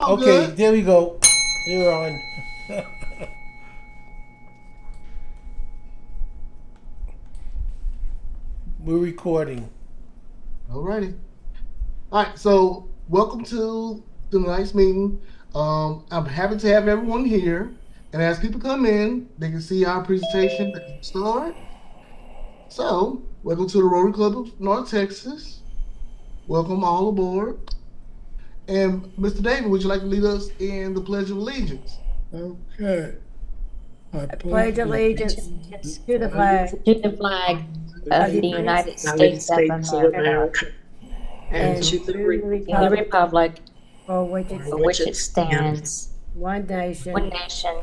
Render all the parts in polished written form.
Okay, good. there we go. You're on. We're recording. Alrighty. All right. So, welcome to tonight's meeting. I'm happy to have everyone here. And as people come in, they can see our presentation at the start. So, welcome to the Rotary Club of North Texas. Welcome all aboard. And Mr. David, would you like to lead us in the Pledge of Allegiance? Okay. I Pledge allegiance to the flag to the flag of of the the United United States of America and and to to the the republic republic for which it for which it stands, one one nation nation,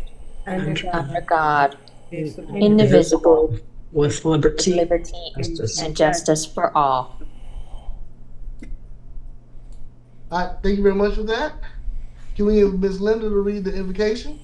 under God, under God, indivisible, indivisible, with with liberty. liberty and justice for all. All right. Thank you very much for that. Can we have Ms. Linda to read the invocation?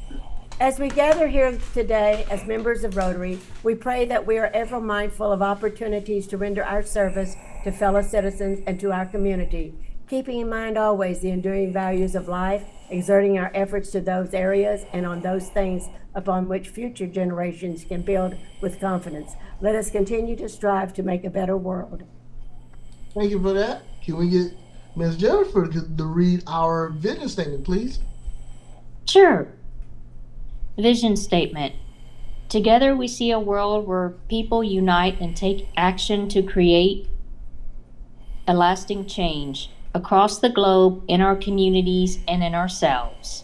As we gather here today as members of Rotary, we pray that we are ever mindful of opportunities to render our service to fellow citizens and to our community, keeping in mind always the enduring values of life, exerting our efforts to those areas and on those things upon which future generations can build with confidence. Let us continue to strive to make a better world. Thank you for that. Can we get Ms. Jennifer to read our vision statement, please? Sure. Vision statement. Together we see a world where people unite and take action to create a lasting change across the globe, in our communities, and in ourselves.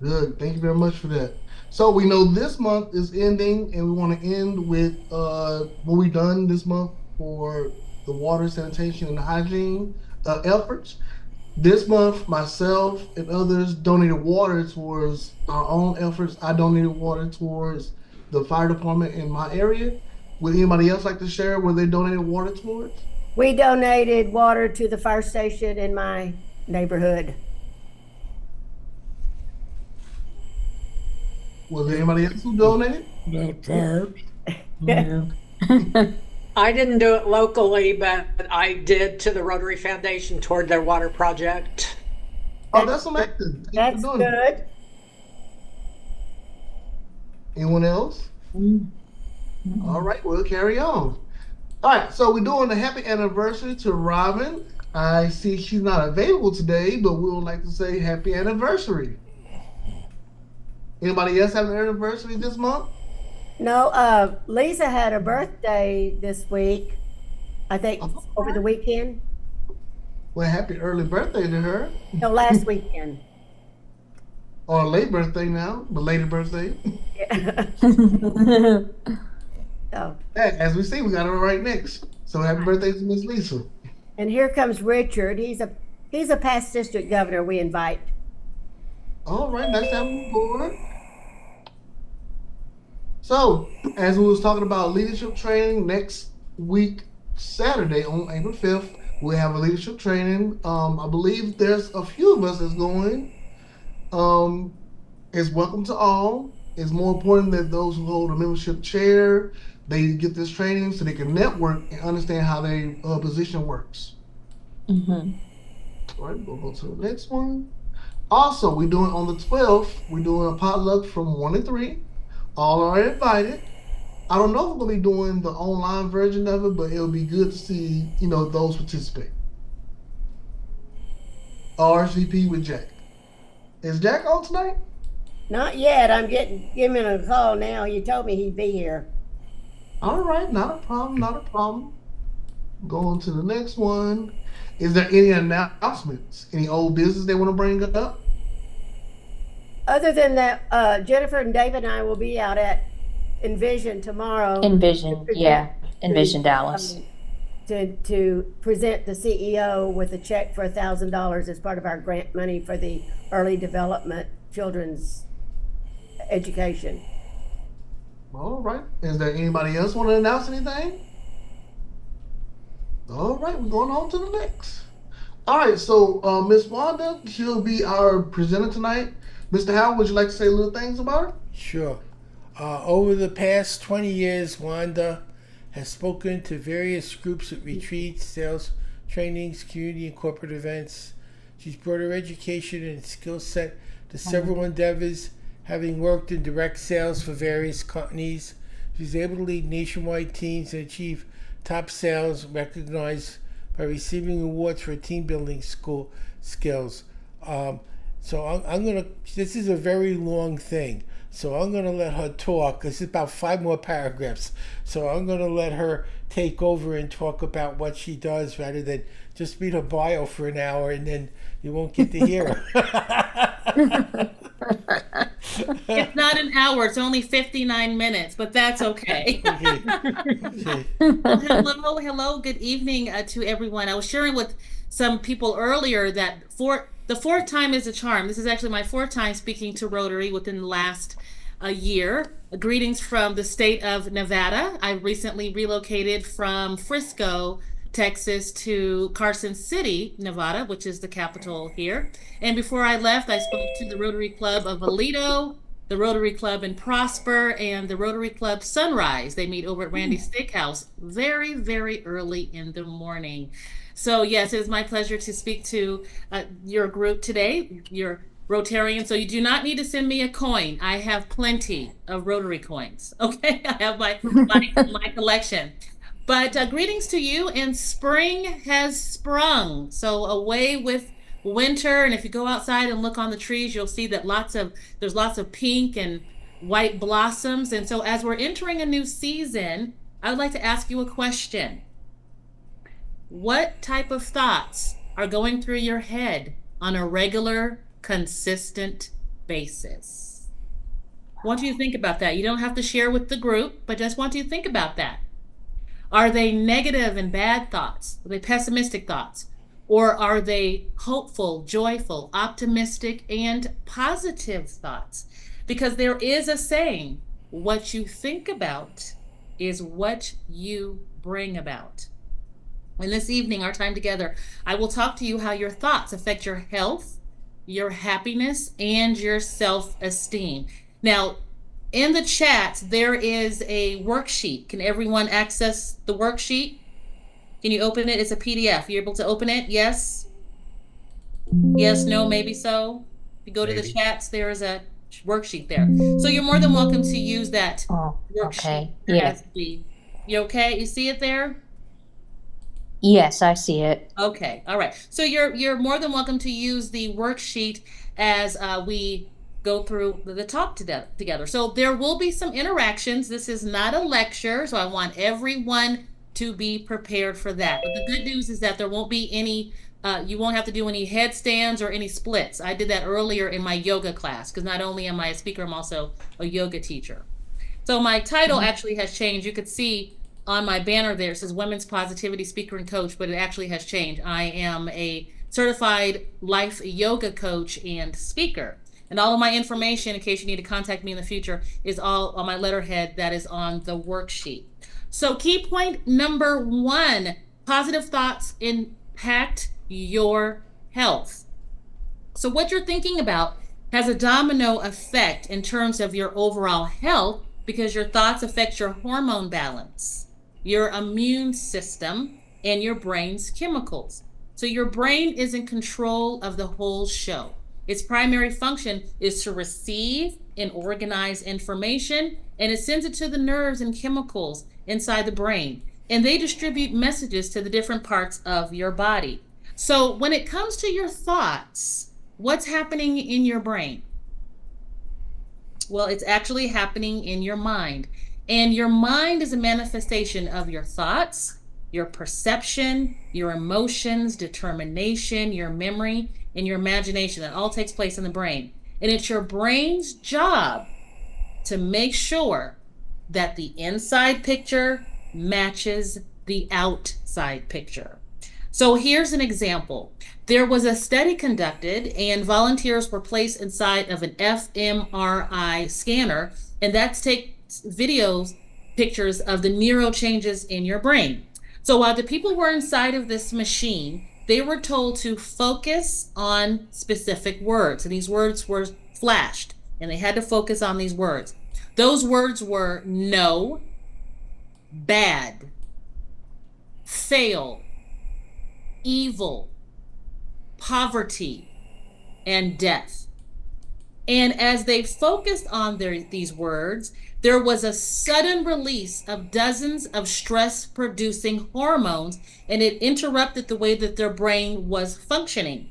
Good. Thank you very much for that. So we know this month is ending, and we want to end with what we've done this month for the water, sanitation, and hygiene efforts. This month, myself and others donated water towards our own efforts. I donated water towards the fire department in my area. Would anybody else like to share where they donated water towards? We donated water to the fire station in my neighborhood. Was there anybody else who donated? No carbs. No. I didn't do it locally, but I did to the Rotary Foundation toward their water project. Oh, that's amazing. Thank you That's for doing it. good. Anyone else? All right, we'll carry on. All right, so we're doing a happy anniversary to Robin. I see she's not available today, but we would like to say happy anniversary. Anybody else have an anniversary this month? No, Lisa had a birthday this week, I think over the weekend. Well, happy early birthday to her. No, last weekend. Or a late birthday now, belated birthday. So, As we see, we got her right next. So happy birthday to Miss Lisa. and here comes Richard. He's a past district governor we invite. All right, nice to have you aboard. So, as we was talking about leadership training, next week, Saturday on April 5th, we have a leadership training. I believe there's a few of us that's going. It's welcome to all. It's more important that those who hold a membership chair, they get this training so they can network and understand how their position works. Mhm. All right, we'll go to the next one. Also, we're doing on the 12th, we're doing a potluck from 1 to 3. All are invited. I don't know if we're going to be doing the online version of it, but it'll be good to see, those participate. RSVP with Jack. Is Jack on tonight? Not yet. I'm giving him a call now. You told me he'd be here. All right, not a problem, not a problem. Going to the next one. Is there any announcements? Any old business they want to bring up? Other than that, Jennifer and David and I will be out at Envision tomorrow. Envision, yeah. Envision Dallas. To present the CEO with a check for $1,000 as part of our grant money for the early development children's education. All right. Is there anybody else want to announce anything? All right, we're going on to the next. All right, so Miss Wanda, she'll be our presenter tonight. Mr. Howard, would you like to say little things about her? Sure. Over the past 20 years, Wanda has spoken to various groups at retreats, sales trainings, community and corporate events. She's brought her education and skill set to several endeavors, having worked in direct sales for various companies. She's able to lead nationwide teams and achieve top sales, recognized by receiving awards for team building school skills. So I'm gonna. This is a very long thing, so I'm gonna let her talk. This is about 5 more paragraphs, so I'm gonna let her take over and talk about what she does, rather than just read her bio for an hour and then you won't get to hear her. It's not an hour, it's only 59 minutes, but that's okay. Okay. Well, hello, good evening to everyone. I was sharing with some people earlier that the fourth time is a charm. This is actually my fourth time speaking to Rotary within the last year. Greetings from the state of Nevada. I recently relocated from Frisco, Texas to Carson City, Nevada, which is the capital here. And before I left, I spoke to the Rotary Club of Aledo, the Rotary Club in Prosper, and the Rotary Club Sunrise. They meet over at Randy's Steakhouse very, very early in the morning. So yes, it is my pleasure to speak to your group today, your Rotarian. So you do not need to send me a coin. I have plenty of Rotary coins. Okay, I have my collection. But greetings to you, and spring has sprung. So away with winter, and if you go outside and look on the trees, you'll see that there's lots of pink and white blossoms. And so as we're entering a new season, I would like to ask you a question. What type of thoughts are going through your head on a regular, consistent basis? I want you to think about that. You don't have to share with the group, but just want you to think about that. Are they negative and bad thoughts? Are they pessimistic thoughts? Or are they hopeful, joyful, optimistic, and positive thoughts? Because there is a saying, what you think about is what you bring about. And this evening, our time together, I will talk to you how your thoughts affect your health, your happiness, and your self-esteem. Now, in the chat, there is a worksheet. Can everyone access the worksheet? Can you open it? It's a PDF. You're able to open it? Yes? Yes, no, maybe so? If you go to the chats, there is a worksheet there. So you're more than welcome to use that worksheet. Okay. Yeah. You okay? You see it there? Yes, I see it. Okay. All right. So you're more than welcome to use the worksheet as we go through the talk together. So there will be some interactions. This is not a lecture, so I want everyone to be prepared for that. But the good news is that there won't be any, you won't have to do any headstands or any splits. I did that earlier in my yoga class, because not only am I a speaker, I'm also a yoga teacher. So my title actually has changed. You could see on my banner there, it says Women's Positivity Speaker and Coach, but it actually has changed. I am a certified life yoga coach and speaker. And all of my information, in case you need to contact me in the future, is all on my letterhead that is on the worksheet. So key point number 1, positive thoughts impact your health. So what you're thinking about has a domino effect in terms of your overall health, because your thoughts affect your hormone balance, your immune system, and your brain's chemicals. So your brain is in control of the whole show. Its primary function is to receive and organize information, and it sends it to the nerves and chemicals inside the brain, and they distribute messages to the different parts of your body. So when it comes to your thoughts, what's happening in your brain? Well, it's actually happening in your mind. And your mind is a manifestation of your thoughts, your perception, your emotions, determination, your memory, and your imagination. That all takes place in the brain. And it's your brain's job to make sure that the inside picture matches the outside picture. So here's an example. There was a study conducted, and volunteers were placed inside of an fMRI scanner, and that takes pictures of the neural changes in your brain. So while the people were inside of this machine, they were told to focus on specific words, and these words were flashed, and they had to focus on these words. Those words were no, bad, fail, evil, poverty, and death. And as they focused on these words, there was a sudden release of dozens of stress-producing hormones, and it interrupted the way that their brain was functioning.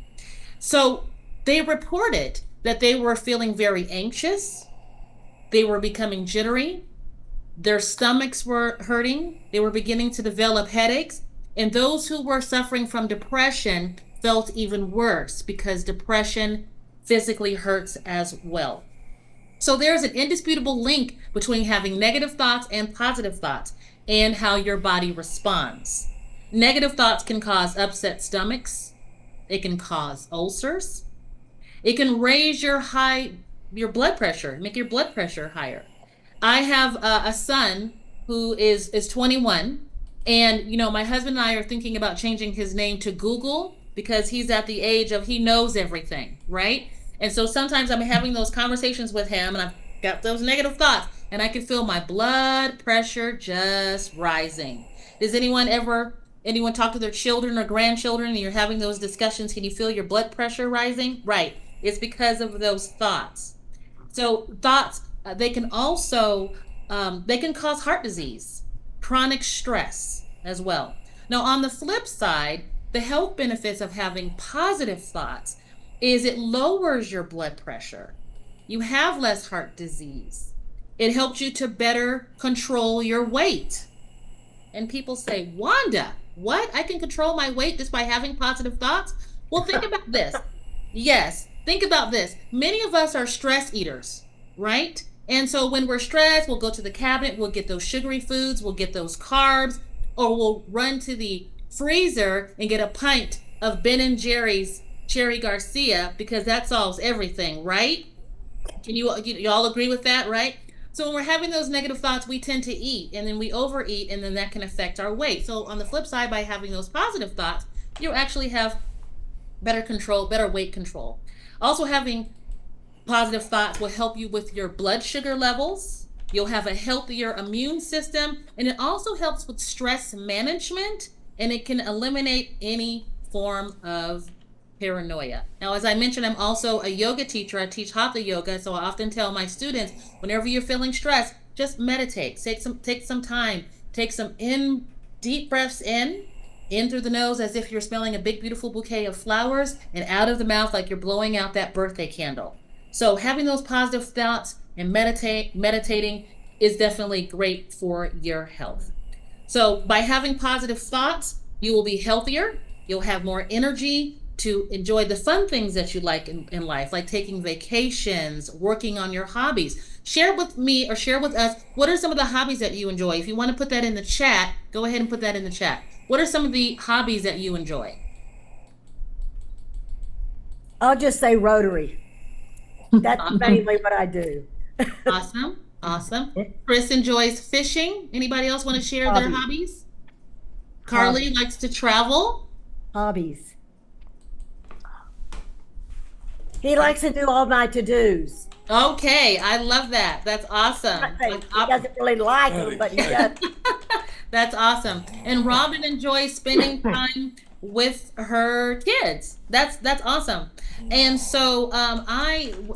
So they reported that they were feeling very anxious, they were becoming jittery, their stomachs were hurting, they were beginning to develop headaches, and those who were suffering from depression felt even worse because depression physically hurts as well. So there's an indisputable link between having negative thoughts and positive thoughts and how your body responds. Negative thoughts can cause upset stomachs. It can cause ulcers. It can raise your blood pressure, make your blood pressure higher. I have a son who is 21, and my husband and I are thinking about changing his name to Google because he's at the age of he knows everything, right? And so sometimes I'm having those conversations with him and I've got those negative thoughts and I can feel my blood pressure just rising. Does anyone talk to their children or grandchildren and you're having those discussions? Can you feel your blood pressure rising? Right. It's because of those thoughts. So thoughts, they can also, they can cause heart disease, chronic stress as well. Now, on the flip side, the health benefits of having positive thoughts is it lowers your blood pressure. You have less heart disease. It helps you to better control your weight. And people say, Wanda, what? I can control my weight just by having positive thoughts? Well, think about this. Yes, think about this. Many of us are stress eaters, right? And so when we're stressed, we'll go to the cabinet, we'll get those sugary foods, we'll get those carbs, or we'll run to the freezer and get a pint of Ben & Jerry's Cherry Garcia because that solves everything, right? Can you all agree with that, right? So when we're having those negative thoughts, we tend to eat and then we overeat and then that can affect our weight. So on the flip side, by having those positive thoughts, you actually have better control, better weight control. Also having positive thoughts will help you with your blood sugar levels. You'll have a healthier immune system, and it also helps with stress management, and it can eliminate any form of paranoia. Now, as I mentioned, I'm also a yoga teacher. I teach Hatha yoga, so I often tell my students, whenever you're feeling stressed, just meditate. Take some time. Take some deep breaths in through the nose as if you're smelling a big, beautiful bouquet of flowers, and out of the mouth like you're blowing out that birthday candle. So having those positive thoughts and meditating is definitely great for your health. So by having positive thoughts, you will be healthier. You'll have more energy to enjoy the fun things that you like in life, like taking vacations, working on your hobbies. Share with me or share with us, what are some of the hobbies that you enjoy? If you want to put that in the chat, go ahead and put that in the chat. What are some of the hobbies that you enjoy? I'll just say Rotary. That's mainly what I do. Awesome. Chris enjoys fishing. Anybody else want to share their hobbies? Carly likes to travel. Hobbies. He likes to do all my to-dos. Okay, I love that. That's awesome. He doesn't really like them, but he does. That's awesome. And Robin enjoys spending time with her kids. That's awesome. And so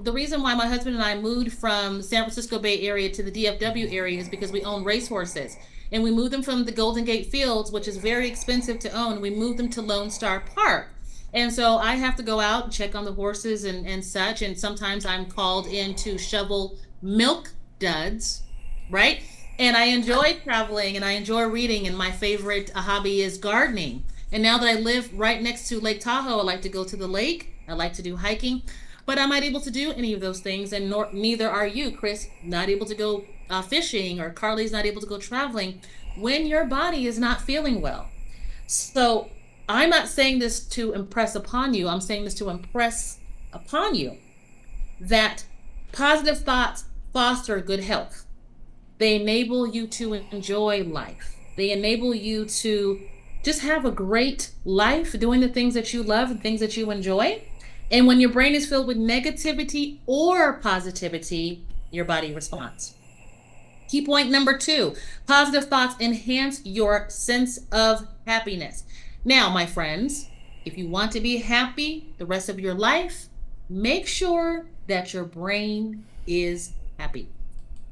the reason why my husband and I moved from San Francisco Bay Area to the DFW area is because we own racehorses. And we moved them from the Golden Gate Fields, which is very expensive to own. We moved them to Lone Star Park. And so I have to go out and check on the horses and such. And sometimes I'm called in to shovel milk duds, right? And I enjoy traveling and I enjoy reading. And my favorite hobby is gardening. And now that I live right next to Lake Tahoe, I like to go to the lake. I like to do hiking. But I'm not able to do any of those things. And neither are you, Chris. Not able to go fishing, or Carly's not able to go traveling when your body is not feeling well. So I'm not saying this to impress upon you. I'm saying this to impress upon you that positive thoughts foster good health. They enable you to enjoy life. They enable you to just have a great life doing the things that you love and things that you enjoy. And when your brain is filled with negativity or positivity, your body responds. Key point number 2, positive thoughts enhance your sense of happiness. Now, my friends, if you want to be happy the rest of your life, make sure that your brain is happy.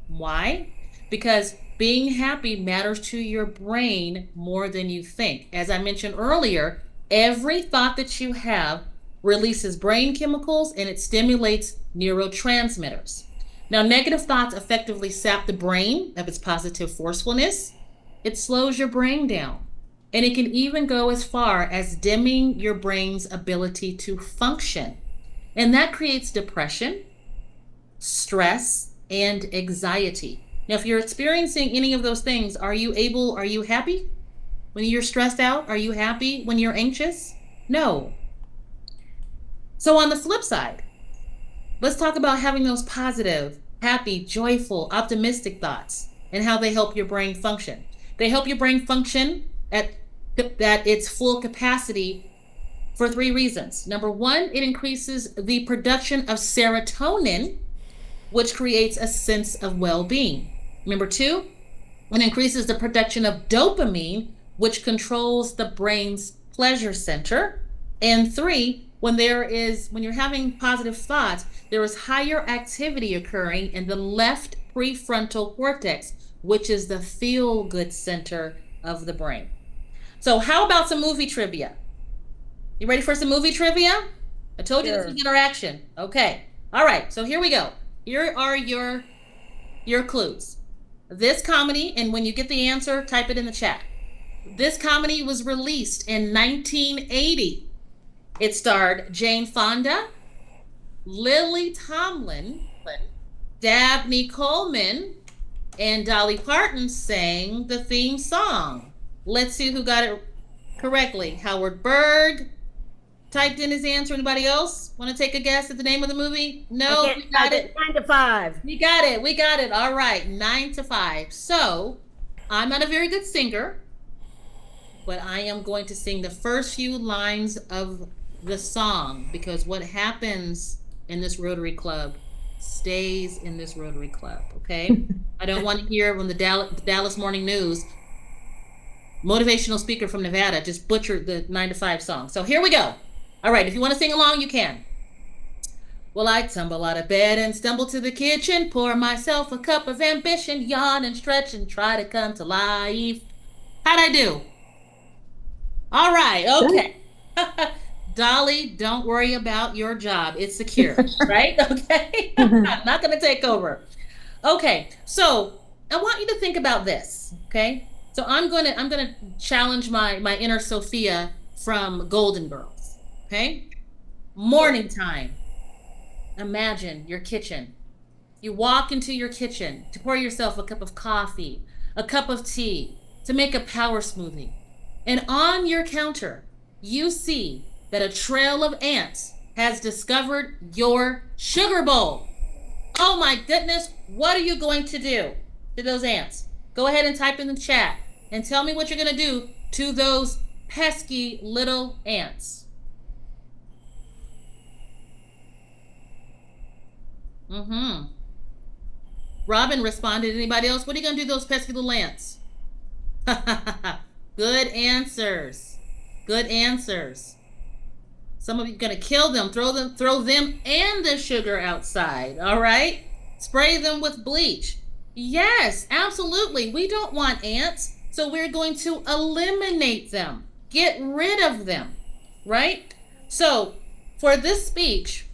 Why? Because being happy matters to your brain more than you think. As I mentioned earlier, every thought that you have releases brain chemicals and it stimulates neurotransmitters. Now, negative thoughts effectively sap the brain of its positive forcefulness. It slows your brain down. And it can even go as far as dimming your brain's ability to function. And that creates depression, stress, and anxiety. Now, if you're experiencing any of those things, are you happy? When you're stressed out, are you happy when you're anxious? No. So on the flip side, let's talk about having those positive, happy, joyful, optimistic thoughts and how they help your brain function. They help your brain function at its full capacity for 3 reasons. Number 1, it increases the production of serotonin, which creates a sense of well-being. Number 2, it increases the production of dopamine, which controls the brain's pleasure center. And 3, when you're having positive thoughts, there is higher activity occurring in the left prefrontal cortex, which is the feel-good center of the brain. So how about some movie trivia? You ready for some movie trivia? I told you this was interaction. Okay. All right. So here we go. Here are your clues. This comedy, and when you get the answer, type it in the chat. This comedy was released in 1980. It starred Jane Fonda, Lily Tomlin, Dabney Coleman, and Dolly Parton sang the theme song. Let's see who got it correctly. Howard Berg typed in his answer. Anybody else want to take a guess at the name of the movie? No, we got it. 9 to 5. We got it. All right, 9 to 5. So I'm not a very good singer, but I am going to sing the first few lines of the song because what happens in this Rotary Club stays in this Rotary Club, okay? I don't want to hear when the Dallas Morning News motivational speaker from Nevada just butchered the 9 to 5 song. So here we go. All right, if you want to sing along, you can. Well, I tumble out of bed and stumble to the kitchen, pour myself a cup of ambition, yawn and stretch and try to come to life. How'd I do? All right, okay. Dolly, don't worry about your job. It's secure, right? Okay. I'm not going to take over. Okay. So I want you to think about this. Okay. So I'm going to challenge my inner Sophia from Golden Girls. Okay. Morning time. Imagine your kitchen. You walk into your kitchen to pour yourself a cup of coffee, a cup of tea, to make a power smoothie. And on your counter, you see that a trail of ants has discovered your sugar bowl. Oh my goodness, what are you going to do to those ants? Go ahead and type in the chat and tell me what you're gonna do to those pesky little ants. Robin responded. Anybody else? What are you gonna do to those pesky little ants? Good answers. Good answers. Some of you are going to kill them, throw them and the sugar outside, all right? Spray them with bleach. Yes, absolutely. We don't want ants, so we're going to eliminate them. Get rid of them, right? So for this speech,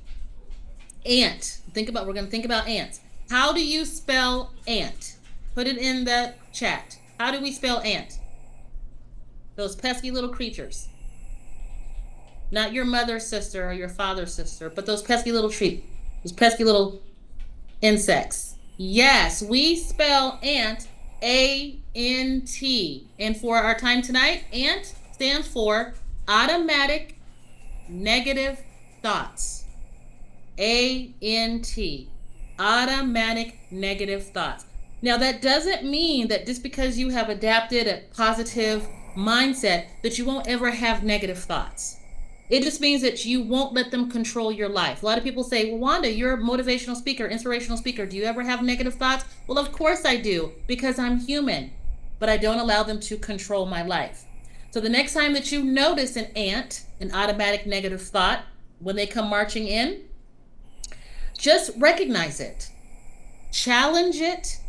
ant, we're going to think about ants. How do you spell ant? Put it in the chat. How do we spell ant? Those pesky little creatures. Not your mother's sister or your father's sister, but those pesky little those pesky little insects. Yes, we spell ant A-N-T. And for our time tonight, ant stands for automatic negative thoughts. A-N-T. Automatic negative thoughts. Now, that doesn't mean that just because you have adapted a positive mindset that you won't ever have negative thoughts. It just means that you won't let them control your life. A lot of people say, well, Wanda, you're a motivational speaker, inspirational speaker. Do you ever have negative thoughts? Well, of course I do, because I'm human, but I don't allow them to control my life. So the next time that you notice an ant an automatic negative thought when they come marching in, just recognize it, challenge it,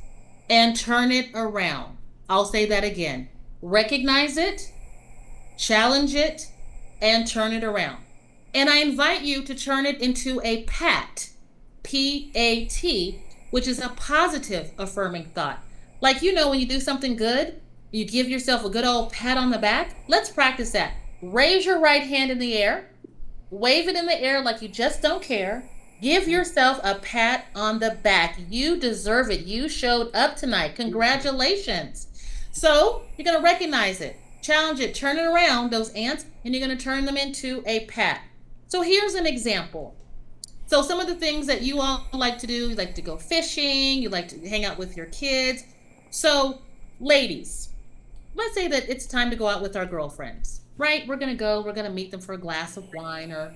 and turn it around. I'll say that again. Recognize it, challenge it, and turn it around. And I invite you to turn it into a PAT, P-A-T, which is a positive affirming thought. Like, you know, when you do something good, you give yourself a good old pat on the back. Let's practice that. Raise your right hand in the air, wave it in the air like you just don't care. Give yourself a pat on the back. You deserve it. You showed up tonight. Congratulations. So you're going to recognize it, challenge it, turn it around, those ants, and you're going to turn them into a pat. So here's an example. So some of the things that you all like to do, you like to go fishing, you like to hang out with your kids. So ladies, let's say that it's time to go out with our girlfriends, right? We're going to meet them for a glass of wine or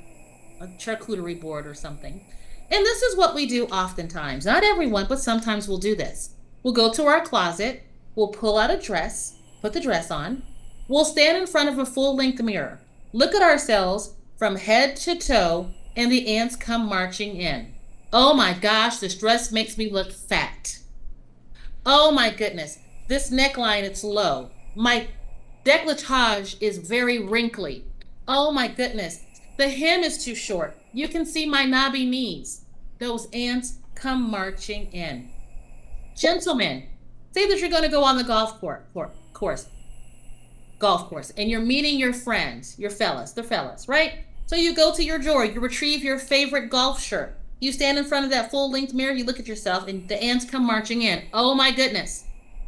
a charcuterie board or something. And this is what we do oftentimes. Not everyone, but sometimes we'll do this. We'll go to our closet, we'll pull out a dress, put the dress on, we'll stand in front of a full-length mirror, look at ourselves from head to toe, and the ants come marching in. Oh my gosh, this dress makes me look fat. Oh my goodness, this neckline, it's low. My décolletage is very wrinkly. Oh my goodness, the hem is too short. You can see my knobby knees. Those ants come marching in. Gentlemen, say that you're going to go on the golf course, and you're meeting your friends, the fellas, right? So you go to your drawer, you retrieve your favorite golf shirt. You stand in front of that full-length mirror, you look at yourself, and the ants come marching in. Oh my goodness,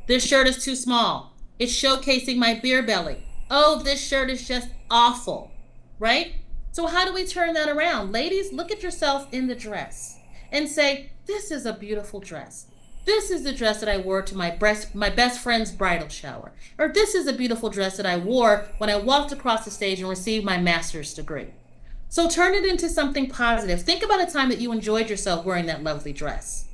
this shirt is too small. It's showcasing my beer belly. Oh, this shirt is just awful, right? So how do we turn that around? Ladies, look at yourself in the dress and say, this is a beautiful dress. This is the dress that I wore to my best friend's bridal shower. Or this is a beautiful dress that I wore when I walked across the stage and received my master's degree. So turn it into something positive. Think about a time that you enjoyed yourself wearing that lovely dress.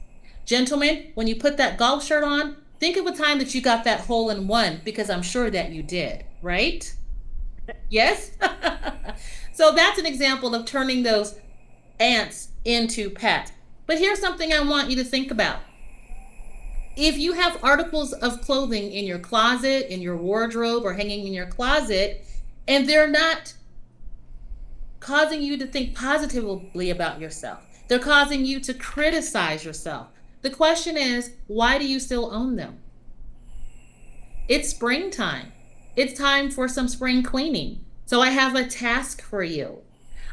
Gentlemen, when you put that golf shirt on, think of a time that you got that hole in one, because I'm sure that you did, right? Yes? So that's an example of turning those ants into pats. But here's something I want you to think about. If you have articles of clothing in your closet, in your wardrobe, or hanging in your closet, and they're not causing you to think positively about yourself, they're causing you to criticize yourself, the question is, why do you still own them? It's springtime. It's time for some spring cleaning. So I have a task for you.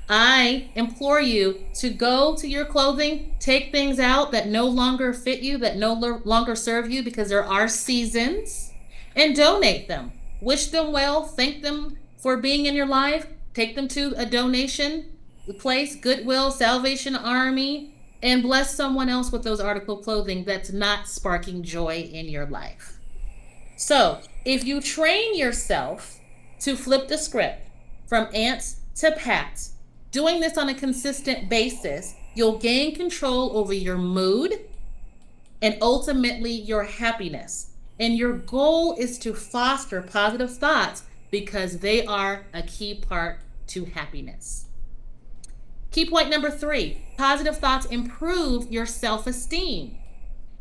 I implore you to go to your clothing, take things out that no longer fit you, that no longer serve you, because there are seasons, and donate them. Wish them well, thank them for being in your life, take them to a donation place, Goodwill, Salvation Army, and bless someone else with those articles of clothing that's not sparking joy in your life. So if you train yourself to flip the script from ants to pats, doing this on a consistent basis, you'll gain control over your mood and ultimately your happiness. And your goal is to foster positive thoughts because they are a key part to happiness. Key point number 3, positive thoughts improve your self-esteem.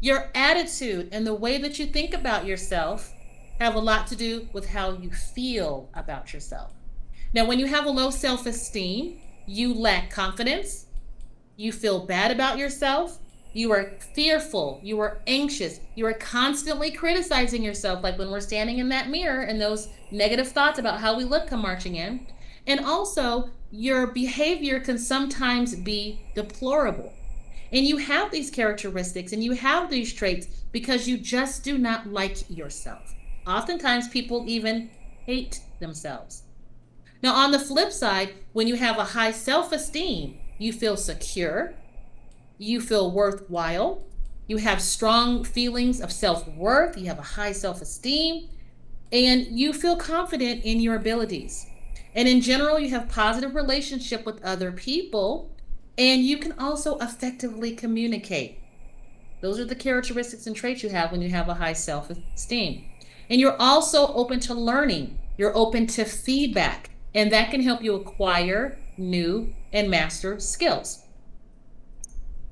Your attitude and the way that you think about yourself have a lot to do with how you feel about yourself. Now, when you have a low self-esteem, you lack confidence, you feel bad about yourself, you are fearful, you are anxious, you are constantly criticizing yourself, like when we're standing in that mirror and those negative thoughts about how we look come marching in. And also, your behavior can sometimes be deplorable. And you have these characteristics and you have these traits because you just do not like yourself. Oftentimes, people even hate themselves. Now, on the flip side, when you have a high self-esteem, you feel secure, you feel worthwhile, you have strong feelings of self-worth, you have a high self-esteem, and you feel confident in your abilities. And in general, you have positive relationship with other people, and you can also effectively communicate. Those are the characteristics and traits you have when you have a high self-esteem. And you're also open to learning. You're open to feedback. and that can help you acquire new and master skills.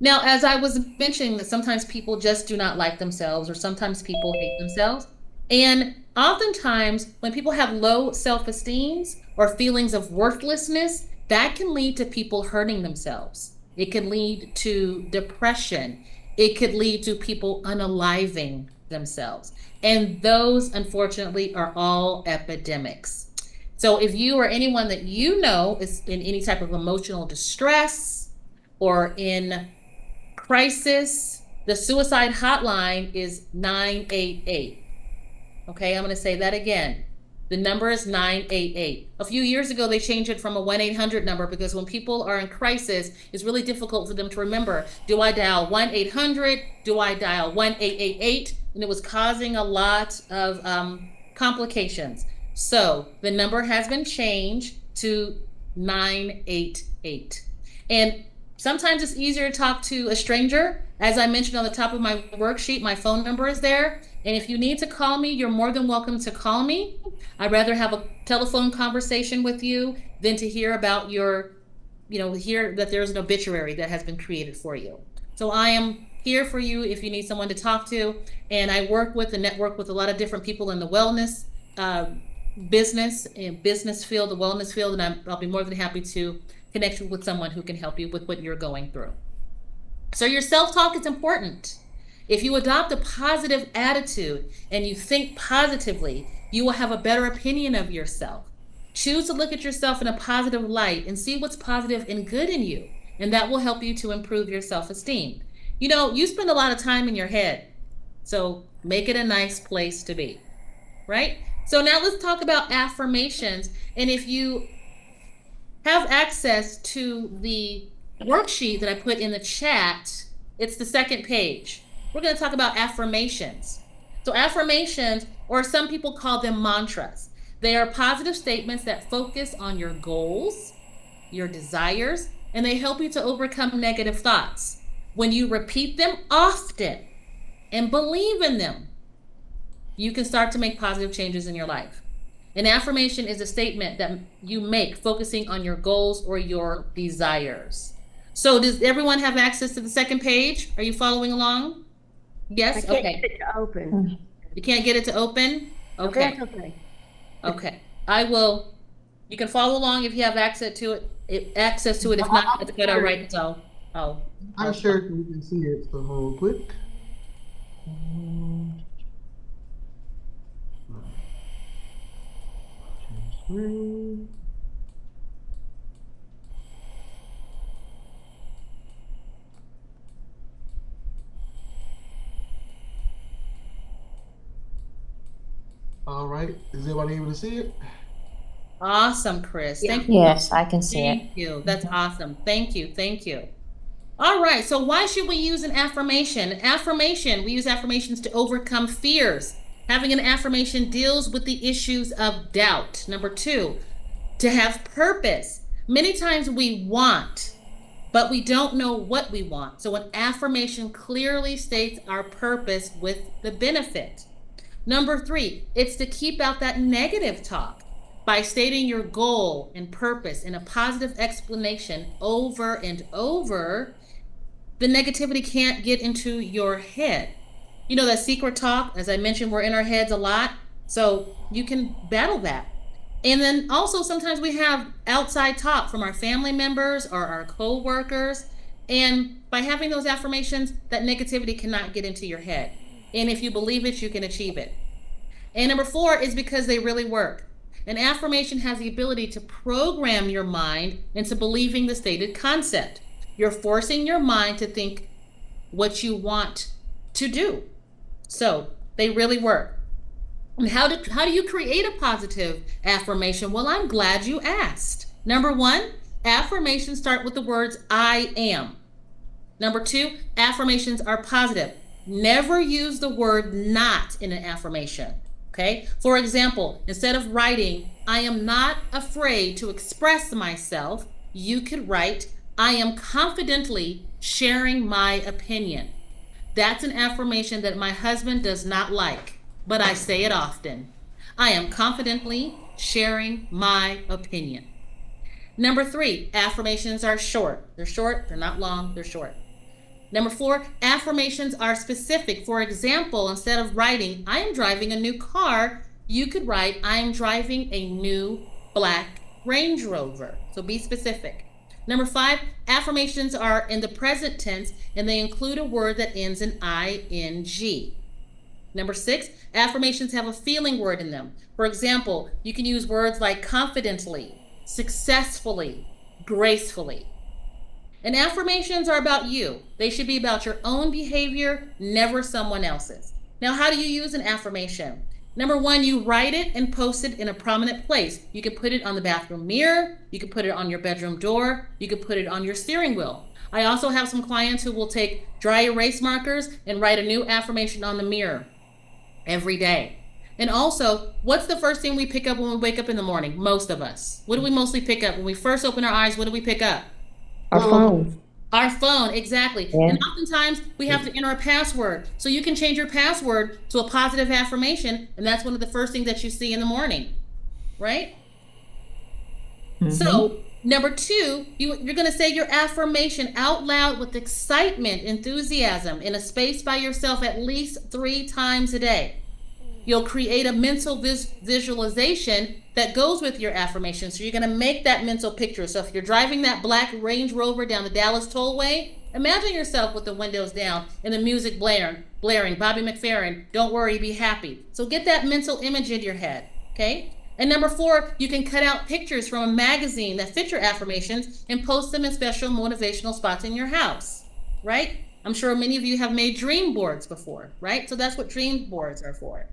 Now, as I was mentioning, that sometimes people just do not like themselves, or sometimes people hate themselves. And oftentimes, when people have low self-esteem or feelings of worthlessness, that can lead to people hurting themselves. It can lead to depression. It could lead to people unaliving themselves. And those, unfortunately, are all epidemics. So if you or anyone that you know is in any type of emotional distress or in crisis, the suicide hotline is 988. Okay, I'm going to say that again. The number is 988. A few years ago, they changed it from a 1-800 number because when people are in crisis, it's really difficult for them to remember. Do I dial 1-800? Do I dial 1-888? And it was causing a lot of complications. So the number has been changed to 988. And sometimes it's easier to talk to a stranger. As I mentioned on the top of my worksheet, my phone number is there. And if you need to call me, you're more than welcome to call me. I'd rather have a telephone conversation with you than to hear about your, hear that there's an obituary that has been created for you. So I am here for you if you need someone to talk to. And I work with and network with a lot of different people in the wellness business and business field, the wellness field, and I'll be more than happy to connect you with someone who can help you with what you're going through. So your self-talk is important. If you adopt a positive attitude and you think positively, you will have a better opinion of yourself. Choose to look at yourself in a positive light and see what's positive and good in you, and that will help you to improve your self-esteem. You spend a lot of time in your head, so make it a nice place to be, right? So now let's talk about affirmations. And if you have access to the worksheet that I put in the chat, it's the second page. We're going to talk about affirmations. So affirmations, or some people call them mantras. They are positive statements that focus on your goals, your desires, and they help you to overcome negative thoughts. When you repeat them often and believe in them, you can start to make positive changes in your life. An affirmation is a statement that you make focusing on your goals or your desires. So does everyone have access to the second page? Are you following along? Yes? I can't Okay. get it to open. You can't get it to open? Okay. That's okay. Okay. You can follow along if you have access to it. If not, it's good. All right. So, I'm sure we can see it. So hold quick. Screen. All right. Is everybody able to see it? awesome, Chris. Yeah. Thank you. Yes, I can see it. Thank you. That's awesome. Thank you. Thank you. All right. So why should we use an affirmation? We use affirmations to overcome fears. Having an affirmation deals with the issues of doubt. Number 2, to have purpose. Many times we want, but we don't know what we want. So an affirmation clearly states our purpose with the benefit. Number 3, it's to keep out that negative talk. By stating your goal and purpose in a positive explanation over and over, the negativity can't get into your head. That secret talk, as I mentioned, we're in our heads a lot. So you can battle that. And then also sometimes we have outside talk from our family members or our co-workers. And by having those affirmations, that negativity cannot get into your head. And if you believe it, you can achieve it. And number 4 is because they really work. An affirmation has the ability to program your mind into believing the stated concept. You're forcing your mind to think what you want to do. So they really work. And how do you create a positive affirmation? Well, I'm glad you asked. Number 1, affirmations start with the words I am. Number 2, affirmations are positive. Never use the word not in an affirmation. Okay. For example, instead of writing, I am not afraid to express myself, you could write, I am confidently sharing my opinion. That's an affirmation that my husband does not like, but I say it often. I am confidently sharing my opinion. Number 3, affirmations are short. They're short, they're not long, they're short. Number 4, affirmations are specific. For example, instead of writing, I am driving a new car, you could write, I am driving a new black Range Rover. So be specific. Number 5, affirmations are in the present tense and they include a word that ends in ing. Number 6, affirmations have a feeling word in them. For example, you can use words like confidently, successfully, gracefully. And affirmations are about you. They should be about your own behavior, never someone else's. Now, how do you use an affirmation? Number 1, you write it and post it in a prominent place. You can put it on the bathroom mirror. You can put it on your bedroom door. You can put it on your steering wheel. I also have some clients who will take dry erase markers and write a new affirmation on the mirror every day. And also, what's the first thing we pick up when we wake up in the morning? Most of us. What do we mostly pick up? When we first open our eyes, what do we pick up? Our phone. Our phone, exactly. Yeah. And oftentimes we have to enter a password. So you can change your password to a positive affirmation, and that's one of the first things that you see in the morning, right? So number 2, you're going to say your affirmation out loud with excitement, enthusiasm, in a space by yourself at least 3 times a day. You'll create a mental visualization that goes with your affirmation. So you're going to make that mental picture. So if you're driving that black Range Rover down the Dallas Tollway, imagine yourself with the windows down and the music blaring, Bobby McFerrin, don't worry, be happy. So get that mental image in your head, okay? And number 4, you can cut out pictures from a magazine that fit your affirmations and post them in special motivational spots in your house, right? I'm sure many of you have made dream boards before, right? So that's what dream boards are for.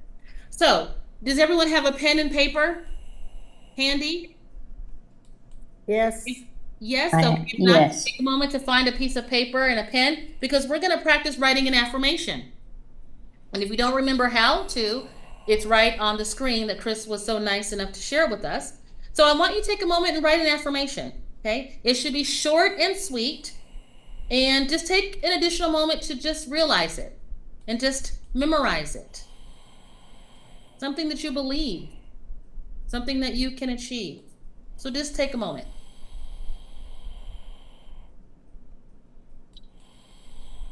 So, does everyone have a pen and paper handy? Yes. Yes, so if not, take a moment to find a piece of paper and a pen because we're going to practice writing an affirmation. And if you don't remember how to, it's right on the screen that Chris was so nice enough to share with us. So I want you to take a moment and write an affirmation, okay? It should be short and sweet, and just take an additional moment to just realize it and just memorize it. Something that you believe, something that you can achieve. So just take a moment.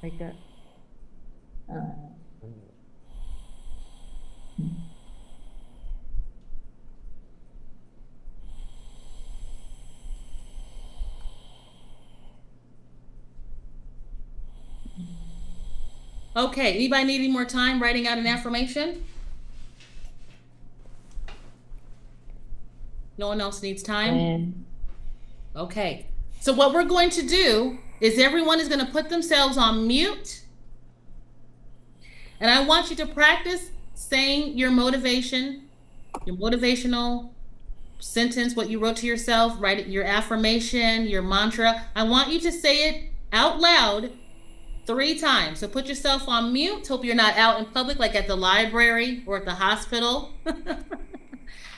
Like that. Okay, anybody need any more time writing out an affirmation? No one else needs time? Okay, so what we're going to do is everyone is going to put themselves on mute. And I want you to practice saying your motivation, your motivational sentence, what you wrote to yourself, write it, your affirmation, your mantra. I want you to say it out loud 3 times. So put yourself on mute. Hope you're not out in public like at the library or at the hospital.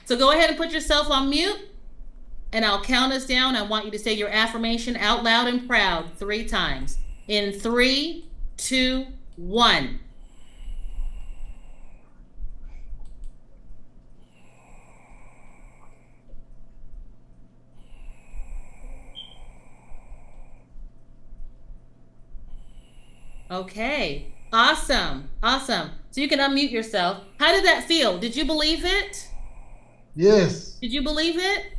So go ahead and put yourself on mute and I'll count us down. I want you to say your affirmation out loud and proud 3 times. In 3, 2, 1. Okay, awesome, awesome. So you can unmute yourself. How did that feel? Did you believe it? Yes. Did you believe it?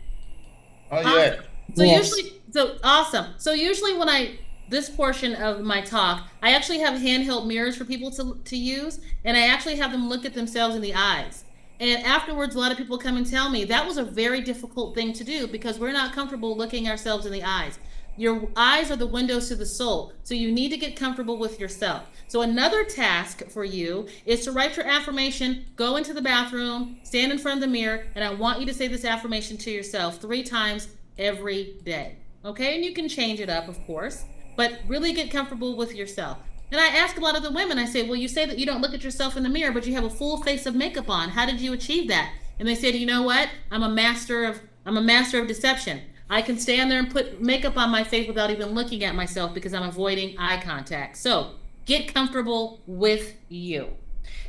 Oh, yeah. So usually, so awesome. So usually when this portion of my talk, I actually have handheld mirrors for people to use, and I actually have them look at themselves in the eyes. And afterwards, a lot of people come and tell me that was a very difficult thing to do because we're not comfortable looking ourselves in the eyes. Your eyes are the windows to the soul, so you need to get comfortable with yourself. So another task for you is to write your affirmation, go into the bathroom, stand in front of the mirror, and I want you to say this affirmation to yourself 3 times every day. Okay, and you can change it up, of course, but really get comfortable with yourself. And I ask a lot of the women, I say, well, you say that you don't look at yourself in the mirror, but you have a full face of makeup on. How did you achieve that? And they said, you know what? I'm a master of deception. I can stand there and put makeup on my face without even looking at myself because I'm avoiding eye contact. So get comfortable with you.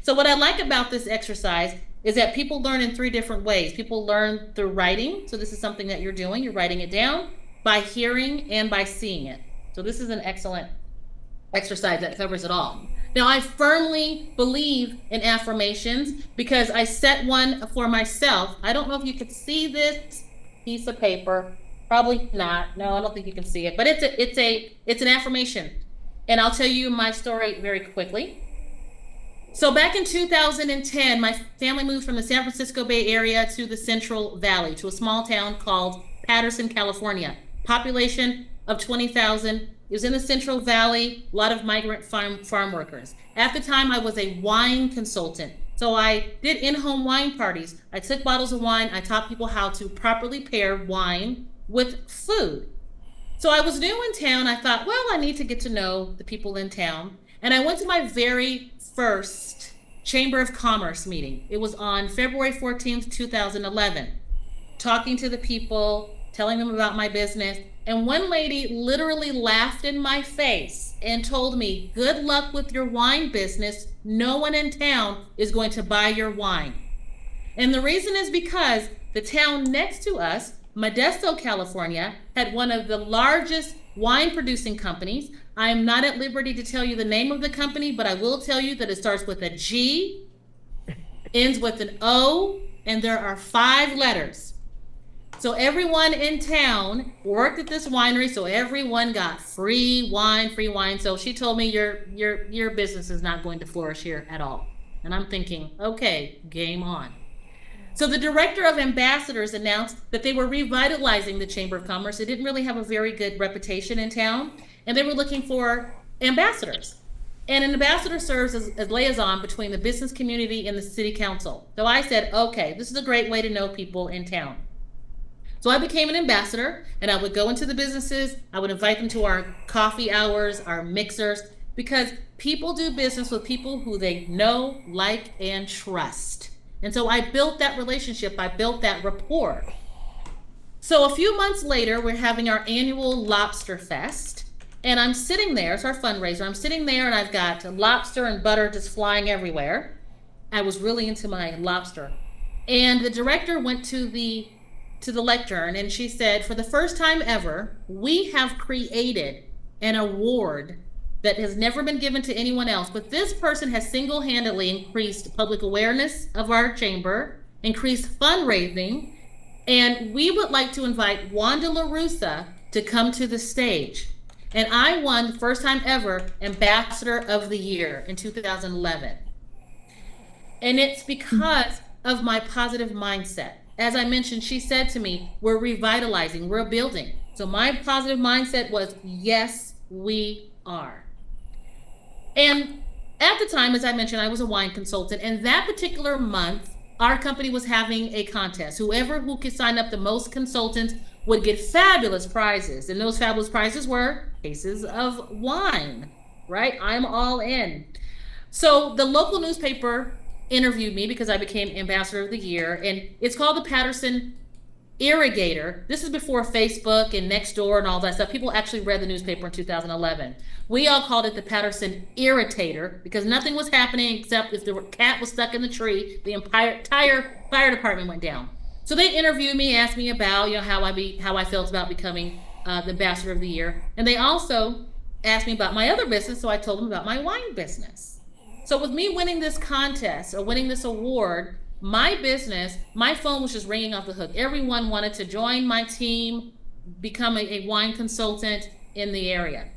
So what I like about this exercise is that people learn in 3 different ways. People learn through writing. So this is something that you're doing. You're writing it down, by hearing, and by seeing it. So this is an excellent exercise that covers it all. Now, I firmly believe in affirmations because I set one for myself. I don't know if you could see this piece of paper. Probably not. No, I don't think you can see it. But it's an affirmation. And I'll tell you my story very quickly. So back in 2010, my family moved from the San Francisco Bay Area to the Central Valley, to a small town called Patterson, California. Population of 20,000. It was in the Central Valley, a lot of migrant farm workers. At the time, I was a wine consultant. So I did in-home wine parties. I took bottles of wine. I taught people how to properly pair wine with food. So I was new in town. I thought, well, I need to get to know the people in town. And I went to my very first Chamber of Commerce meeting. It was on February 14th, 2011. Talking to the people, telling them about my business. And one lady literally laughed in my face and told me, good luck with your wine business. No one in town is going to buy your wine. And the reason is because the town next to us, Modesto, California, had one of the largest wine producing companies. I am not at liberty to tell you the name of the company, but I will tell you that it starts with a G, ends with an O, and there are 5 letters. So everyone in town worked at this winery, so everyone got free wine. So she told me your business is not going to flourish here at all. And I'm thinking, okay, game on. So the director of ambassadors announced that they were revitalizing the Chamber of Commerce. It didn't really have a very good reputation in town, and they were looking for ambassadors. And an ambassador serves as liaison between the business community and the city council. So I said, okay, this is a great way to know people in town. So I became an ambassador, and I would go into the businesses. I would invite them to our coffee hours, our mixers, because people do business with people who they know, like, and trust. And so I built that relationship. I built that rapport. So a few months later, we're having our annual Lobster Fest. And I'm sitting there, it's our fundraiser. I'm sitting there and I've got lobster and butter just flying everywhere. I was really into my lobster. And the director went to the lectern and she said, for the first time ever, we have created an award that has never been given to anyone else, but this person has single-handedly increased public awareness of our chamber, increased fundraising, and we would like to invite Wanda LaRussa to come to the stage. And I won, the first time ever, Ambassador of the Year in 2011. And it's because of my positive mindset. As I mentioned, she said to me, we're revitalizing, we're building. So my positive mindset was, yes, we are. And at the time, as I mentioned, I was a wine consultant, and that particular month, our company was having a contest. Who could sign up the most consultants would get fabulous prizes. And those fabulous prizes were cases of wine, right? I'm all in. So the local newspaper interviewed me because I became Ambassador of the Year, and it's called the Patterson Irrigator. This is before Facebook and Nextdoor and all that stuff. People actually read the newspaper in 2011. We all called it the Patterson Irritator because nothing was happening except if the cat was stuck in the tree, the entire fire department went down. So they interviewed me, asked me about how I felt about becoming the Ambassador of the Year, and they also asked me about my other business. So I told them about my wine business. So with me winning this contest or winning this award, my business, my phone was just ringing off the hook. Everyone wanted to join my team, become a wine consultant in the area.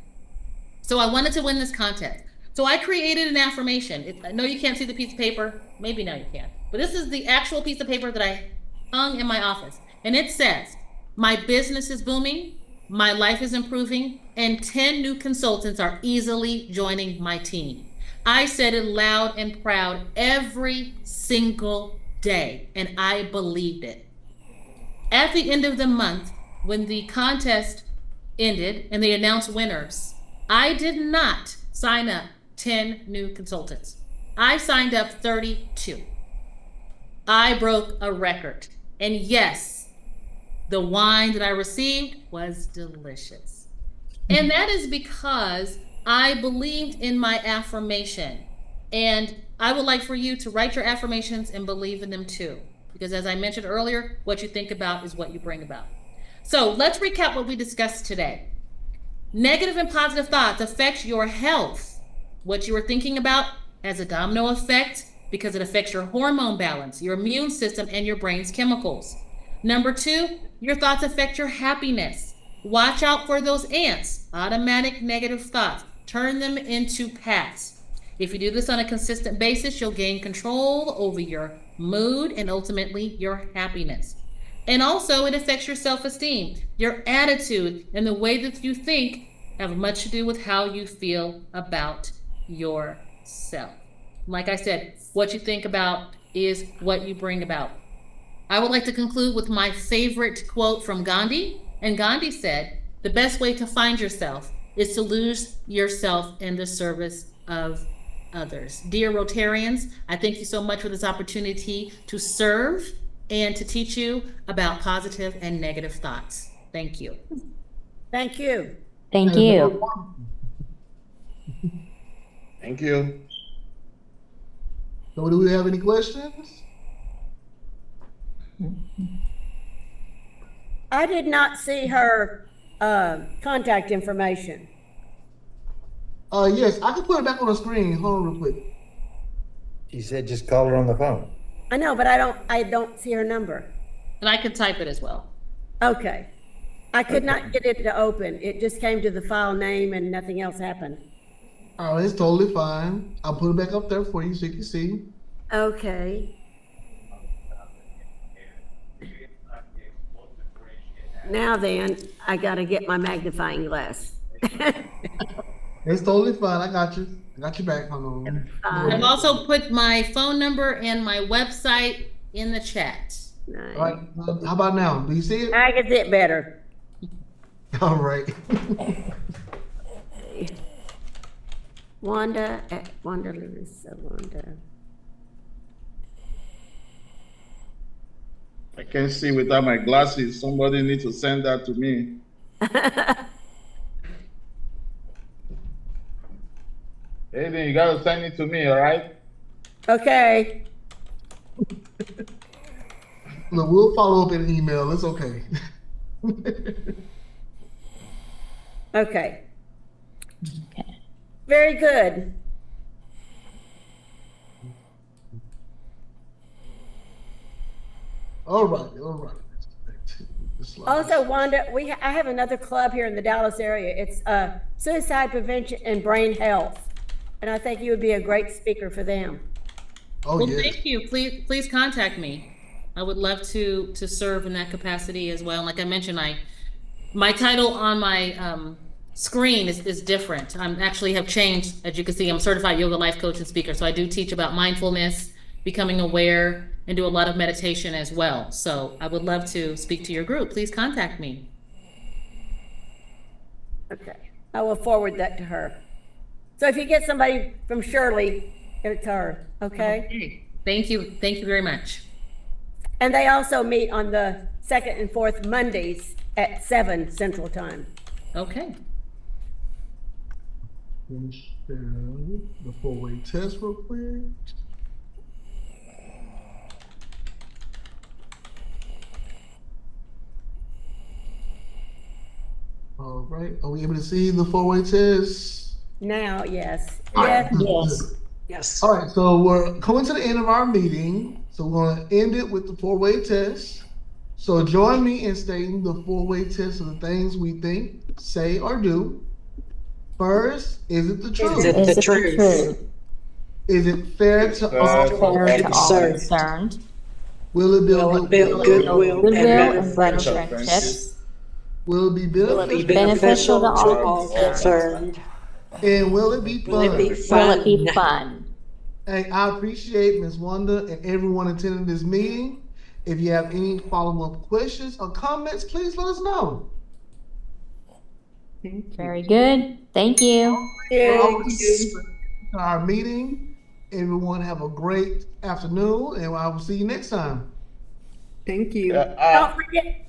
So I wanted to win this contest. So I created an affirmation. I know you can't see the piece of paper. Maybe now you can. But this is the actual piece of paper that I hung in my office. And it says, my business is booming, my life is improving, and 10 new consultants are easily joining my team. I said it loud and proud every single day, and I believed it. At the end of the month, when the contest ended and they announced winners, I did not sign up 10 new consultants. I signed up 32. I broke a record. And yes, the wine that I received was delicious. And that is because I believed in my affirmation. And I would like for you to write your affirmations and believe in them too. Because as I mentioned earlier, what you think about is what you bring about. So let's recap what we discussed today. Negative and positive thoughts affect your health. What you are thinking about has a domino effect because it affects your hormone balance, your immune system, and your brain's chemicals. Number 2, your thoughts affect your happiness. Watch out for those ants, automatic negative thoughts. Turn them into pats. If you do this on a consistent basis, you'll gain control over your mood and ultimately your happiness. And also, it affects your self-esteem, your attitude, and the way that you think have much to do with how you feel about yourself. Like I said, what you think about is what you bring about. I would like to conclude with my favorite quote from Gandhi. And Gandhi said, the best way to find yourself is to lose yourself in the service of others. Dear Rotarians, I thank you so much for this opportunity to serve and to teach you about positive and negative thoughts. Thank you. Thank you. Thank you. Thank you. So do we have any questions? I did not see her contact information. Yes, I can put it back on the screen. Hold on real quick. She said just call her on the phone. I know, but I don't see her number. And I can type it as well. Okay. I could not get it to open. It just came to the file name and nothing else happened. All right, it's totally fine. I'll put it back up there for you so you can see. Okay. Now then, I gotta get my magnifying glass. It's totally fine. I got you. I got you back. Hold on. I've also put my phone number and my website in the chat. All right. How about now? Do you see it? I can see it better. All right. Wanda, Lisa, Wanda. I can't see without my glasses. Somebody needs to send that to me. Aiden, you gotta send it to me, all right? Okay. Look, we'll follow up in email. It's okay. Okay. Very good. All right. Also, Wanda, I have another club here in the Dallas area. It's suicide prevention and brain health, and I think you would be a great speaker for them. Oh, Well, yes. thank you. Please contact me. I would love to serve in that capacity as well. Like I mentioned, my title on my screen is different. I'm actually have changed. As you can see, I'm a certified yoga life coach and speaker. So I do teach about mindfulness, becoming aware, and do a lot of meditation as well. So I would love to speak to your group. Please contact me. Okay. I will forward that to her. So if you get somebody from Shirley, get it to her, okay? Okay. Thank you. Thank you very much. And they also meet on the second and fourth Mondays at 7 Central Time. Okay. Finish the four-way test real quick. All right. Are we able to see the four-way test? Now, yes. All right. Yes. Yes. All right, so we're coming to the end of our meeting. So we're going to end it with the four-way test. So join me in stating the four-way test of the things we think, say, or do. First, is it the truth? Is it the truth? Is it fair to all? Fair to all Concerned. concerned. Will it Will it build goodwill? goodwill and Goodwill better and better friendship? friendships. Will it be Will it be beneficial? beneficial Beneficial to to all concerned? And will it be Will it be fun? Will it be fun? fun? Hey, I appreciate Ms. Wanda and everyone attending this meeting. If you have any follow-up questions or comments, please let us know. Very good. Thank you. Our meeting. Everyone have a great afternoon, and I will see you next time. Thank you. Yeah, Don't forget,